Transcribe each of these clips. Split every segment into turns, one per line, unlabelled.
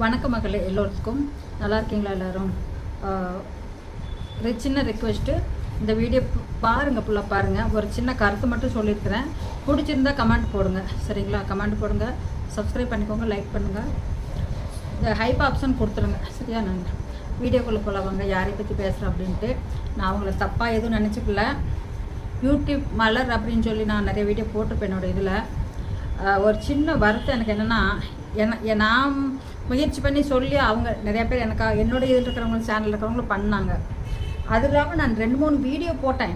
வணக்கம் மகளே, எல்லோருக்கும் நல்லா இருக்கீங்களா? எல்லோரும் ஒரு சின்ன ரெக்வெஸ்ட்டு, இந்த வீடியோ பாருங்கள், ஃபுல்லாக பாருங்கள். ஒரு சின்ன கருத்து மட்டும் சொல்லியிருக்கிறேன். பிடிச்சிருந்தா கமெண்ட் போடுங்க, சரிங்களா? கமெண்ட் போடுங்க, சப்ஸ்கிரைப் பண்ணிக்கோங்க, லைக் பண்ணுங்கள், இந்த ஹைப் ஆப்ஷன் கொடுத்துருங்க, சரியா? நான் வீடியோக்குள்ளே போலவாங்க யாரை பற்றி பேசுகிறேன் அப்படின்ட்டு. நான் அவங்கள தப்பாக எதுவும் நினச்சிக்கல. யூடியூப் மலர் அப்படின்னு சொல்லி நான் நிறைய வீடியோ போட்டிருப்பேன் என்னோடய இதில். ஒரு சின்ன வருத்தம் எனக்கு என்னென்னா, நான் முயற்சி பண்ணி சொல்லி அவங்க நிறையா பேர் என்னோட இதில் இருக்கிறவங்களும் சேனலில் இருக்கிறவங்களும் பண்ணாங்க. அது இல்லாமல் நான் 2-3 வீடியோ போட்டேன்,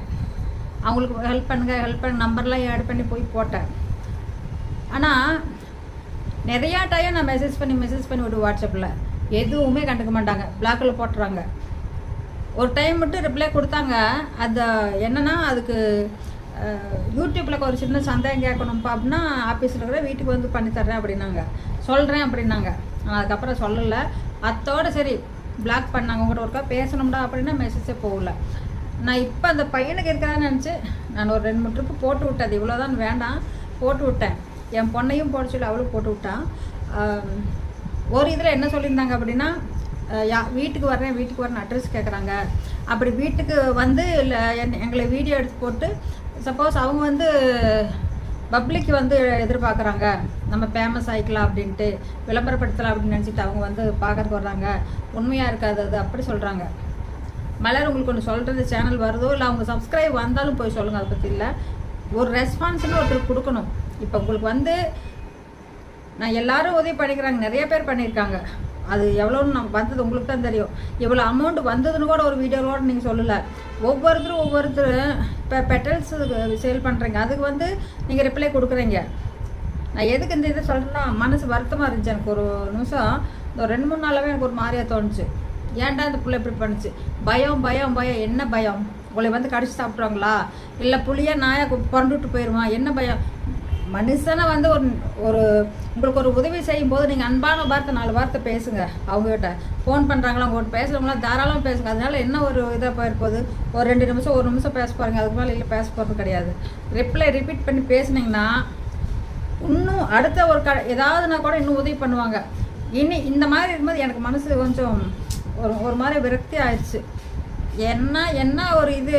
அவங்களுக்கு ஹெல்ப் பண்ணுங்க நம்பர்லாம் ஆட் பண்ணி போய் போட்டேன். ஆனால் நிறையா டைம் நான் மெசேஜ் பண்ணி விடு வாட்ஸ்அப்பில், எதுவுமே கண்டுக்க மாட்டாங்க, பிளாக்கில் போட்டுறாங்க. ஒரு டைம் மட்டும் ரிப்ளை கொடுத்தாங்க. அது என்னென்னா, அதுக்கு யூடியூப்பில் ஒரு சின்ன சந்தேகம் கேட்கணும்ப்பா அப்படின்னா ஆஃபீஸில் இருக்கிற வீட்டுக்கு வந்து பண்ணித்தர்றேன் அப்படின்னாங்க, சொல்கிறேன் அப்படின்னாங்க. நான் அதுக்கப்புறம் சொல்லலை, அத்தோடு சரி பிளாக் பண்ணாங்க. உங்கள்கிட்ட ஒருக்கா பேசணும்டா அப்படின்னா மெசேஜே போகல. நான் இப்போ அந்த பையனுக்கு இருக்கிறான்னு நினச்சி நான் ஒரு 2-3 ட்ரிப்பு போட்டு விட்டேன். அது இவ்வளோதான் வேண்டாம், போட்டு விட்டேன். என் பொண்ணையும் போட சொல்லி அவளும் போட்டு விட்டான். ஒரு இதில் என்ன சொல்லியிருந்தாங்க அப்படின்னா, வீட்டுக்கு வரேன் அட்ரஸ் கேட்குறாங்க. அப்படி வீட்டுக்கு வந்து இல்லை எங்களை வீடியோ எடுத்து போட்டு, சப்போஸ் அவங்க வந்து பப்ளிக் வந்து எதிர்பார்க்குறாங்க, நம்ம ஃபேமஸ் ஆகிக்கலாம் அப்படின்ட்டு, விளம்பரப்படுத்தலாம் அப்படின்னு நினச்சிட்டு அவங்க வந்து பார்க்கறதுக்கு வர்றாங்க, உண்மையாக இருக்காது அது அப்படி சொல்கிறாங்க. மலர், உங்களுக்கு ஒன்று சொல்கிறது, சேனல் வருதோ இல்லை அவங்க சப்ஸ்கிரைப் வந்தாலும் போய் சொல்லுங்கள், அதை பற்றி இல்லை. ஒரு ரெஸ்பான்ஸ்னு ஒருத்தர் கொடுக்கணும். இப்போ உங்களுக்கு வந்து நான் எல்லோரும் உதவி பண்ணிக்கிறாங்க, நிறைய பேர் பண்ணியிருக்காங்க. அது எவ்வளோன்னு நமக்கு வந்தது உங்களுக்கு தான் தெரியும். எவ்வளோ அமௌண்ட் வந்ததுன்னு கூட ஒரு வீடியோவோட நீங்கள் சொல்லலை. ஒவ்வொருத்தரும் இப்போ பெட்டல்ஸ் சேல் பண்ணுறீங்க, அதுக்கு வந்து நீங்கள் ரிப்ளை கொடுக்குறீங்க. நான் எதுக்கு இந்த இதை சொல்கிறேன்னா, மனசு வருத்தமாக இருந்துச்சு எனக்கு. ஒரு நிமிஷம் ஒரு 2-3 நாளாகவே எனக்கு ஒரு மாதிரியாக தோணுச்சு. ஏன்டா இந்த பிள்ளை இப்படி பண்ணுச்சு? பயம். என்ன பயம்? உங்களை வந்து கடிச்சு சாப்பிட்ருவாங்களா, இல்லை புளியாக நாயாக புரண்டுட்டு போயிடுமா? என்ன பயம்? மனுஷனை வந்து ஒரு உங்களுக்கு ஒரு உதவி செய்யும் போது நீங்கள் அன்பான வார்த்தை 4 வார்த்தை பேசுங்க. அவங்ககிட்ட ஃபோன் பண்ணுறாங்களா, அவங்ககிட்ட பேசுகிறவங்களாம் தாராளமாக பேசுங்க. அதனால என்ன ஒரு இதாக போயிருப்போது? ஒரு 2 நிமிஷம் 1 நிமிஷம் பேச பாருங்க, அதுக்கு மேலே இல்லை பேச போகிறது கிடையாது. ரிப்பீட் பண்ணி பேசுனீங்கன்னா இன்னும் அடுத்த ஏதாவதுனா கூட இன்னும் உதவி பண்ணுவாங்க. இந்த மாதிரி இருக்கும்போது எனக்கு மனசு கொஞ்சம் ஒரு மாதிரி விரக்தி ஆயிடுச்சு. என்ன ஒரு இது,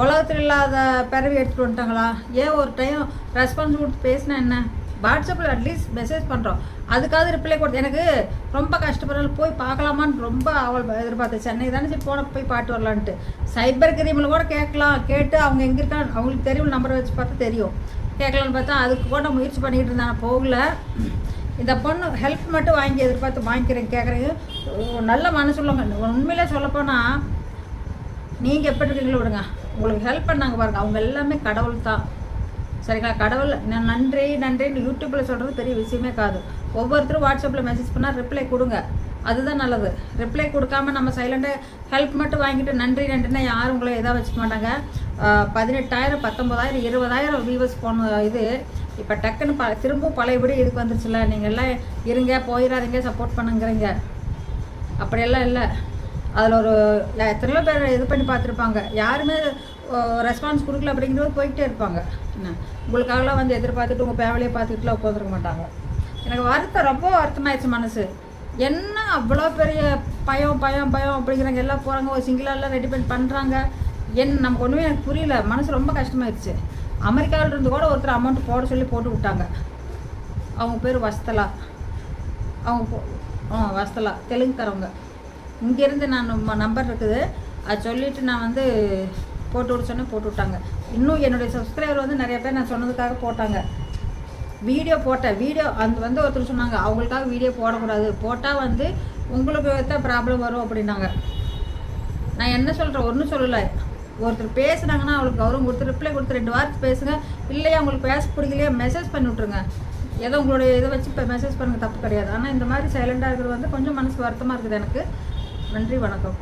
உலகத்தில் இல்லாத பிறவி எடுத்துகிட்டு வந்துட்டாங்களா? ஏன் ஒரு டைம் ரெஸ்பான்ஸ் கொடுத்து பேசினா என்ன? வாட்ஸ்அப்பில் அட்லீஸ்ட் மெசேஜ் பண்ணுறோம், அதுக்காவது ரிப்ளை கொடுத்து. எனக்கு ரொம்ப கஷ்டப்படுறாங்க, போய் பார்க்கலாமான்னு ரொம்ப அவள் எதிர்பார்த்தேன். சென்னை தானே சரி போய் பாட்டு வரலான்ட்டு. சைபர் கிரைமில் கூட கேட்டு அவங்க எங்கே இருக்கான்னு அவங்களுக்கு தெரியும், நம்பரை வச்சு பார்த்தா தெரியும். கேட்கலான்னு பார்த்தா அதுக்கு கூட முயற்சி பண்ணிக்கிட்டு இருந்தாங்க, போகல. இந்த பொண்ணு ஹெல்ப் மட்டும் வாங்கிக்கிறேன் கேட்குறீங்க. நல்ல மனசுள்ளவங்க. உண்மையிலே சொல்லப்போனால் நீங்கள் எப்படி இருக்கீங்களோ விடுங்க, உங்களுக்கு ஹெல்ப் பண்ணாங்க பாருங்கள், அவங்க எல்லாமே கடவுள் தான், சரிங்களா? கடவுள் நன்றின்னு யூடியூப்பில் சொல்கிறது பெரிய விஷயமே காது. ஒவ்வொருத்தரும் வாட்ஸ்அப்பில் மெசேஜ் பண்ணால் ரிப்ளை கொடுங்க, அதுதான் நல்லது. ரிப்ளை கொடுக்காம நம்ம சைலண்டாக ஹெல்ப் மட்டும் வாங்கிட்டு நன்றின்னா யாரும் உங்களை எதாவது வச்சுக்க மாட்டாங்க. 18,000 19,000 20,000 வியூவர்ஸ் போன இது இப்போ டக்குன்னு திரும்பவும் பழையபடி இதுக்கு வந்துருச்சுல. நீங்கள் எல்லாம் இருங்க, போயிடாதீங்க, சப்போர்ட் பண்ணுங்கிறீங்க. அப்படியெல்லாம் இல்லை. அதில் ஒரு எத்தனையோ பேர் இது பண்ணி பார்த்துருப்பாங்க, யாருமே ரெஸ்பான்ஸ் கொடுக்கல அப்படிங்கிறது போய்கிட்டே இருப்பாங்க. என்ன உங்களுக்காகலாம் வந்து எதிர்பார்த்துட்டு உங்கள் ஃபேமிலியை பார்த்துக்கிட்டுலாம் உட்காந்துருக்க மாட்டாங்க. எனக்கு ரொம்ப வருத்தமாயிடுச்சு மனசு. என்ன அவ்வளோ பெரிய பயம் அப்படிங்கிறாங்க, எல்லாம் போகிறாங்க, ஒரு சிங்கிளாலாம் ரெடி பண்ணுறாங்க. நமக்கு ஒன்றுமே எனக்கு புரியல, மனசு ரொம்ப கஷ்டமாயிடுச்சு. அமெரிக்காவில் இருந்து கூட ஒருத்தர் அமௌண்ட் போட சொல்லி போட்டு விட்டாங்க. அவங்க பேர் வஸ்தலா, வஸ்தலா தெலுங்குக்காரவங்க. இங்கேருந்து நான் நம்பர் இருக்குது, அது சொல்லிவிட்டு நான் வந்து போட்டு விட்டாங்க. இன்னும் என்னுடைய சப்ஸ்கிரைபர் வந்து நிறைய பேர் நான் சொன்னதுக்காக போட்டாங்க. வீடியோ அந்த வந்து ஒருத்தர் சொன்னாங்க, அவங்களுக்காக வீடியோ போடக்கூடாது, போட்டால் வந்து உங்களுக்கு தான் ப்ராப்ளம் வரும் அப்படின்னாங்க. நான் என்ன சொல்கிறேன், ஒன்றும் சொல்லலை. ஒருத்தர் பேசுனாங்கன்னா அவங்களுக்கு கௌரவம் கொடுத்து ரிப்ளை கொடுத்து 2 வார்த்தை பேசுங்க. இல்லையா உங்களுக்கு பேச பிடிக்கலையா மெசேஜ் பண்ணி விட்ருங்க. ஏதோ உங்களுடைய இதை வச்சு இப்போ மெசேஜ் பண்ணுங்கள், தப்பு கிடையாது. ஆனால் இந்த மாதிரி சைலண்டாக இருக்கிறது வந்து கொஞ்சம் மனசு வருத்தமாக இருக்குது எனக்கு. நன்றி, வணக்கம்.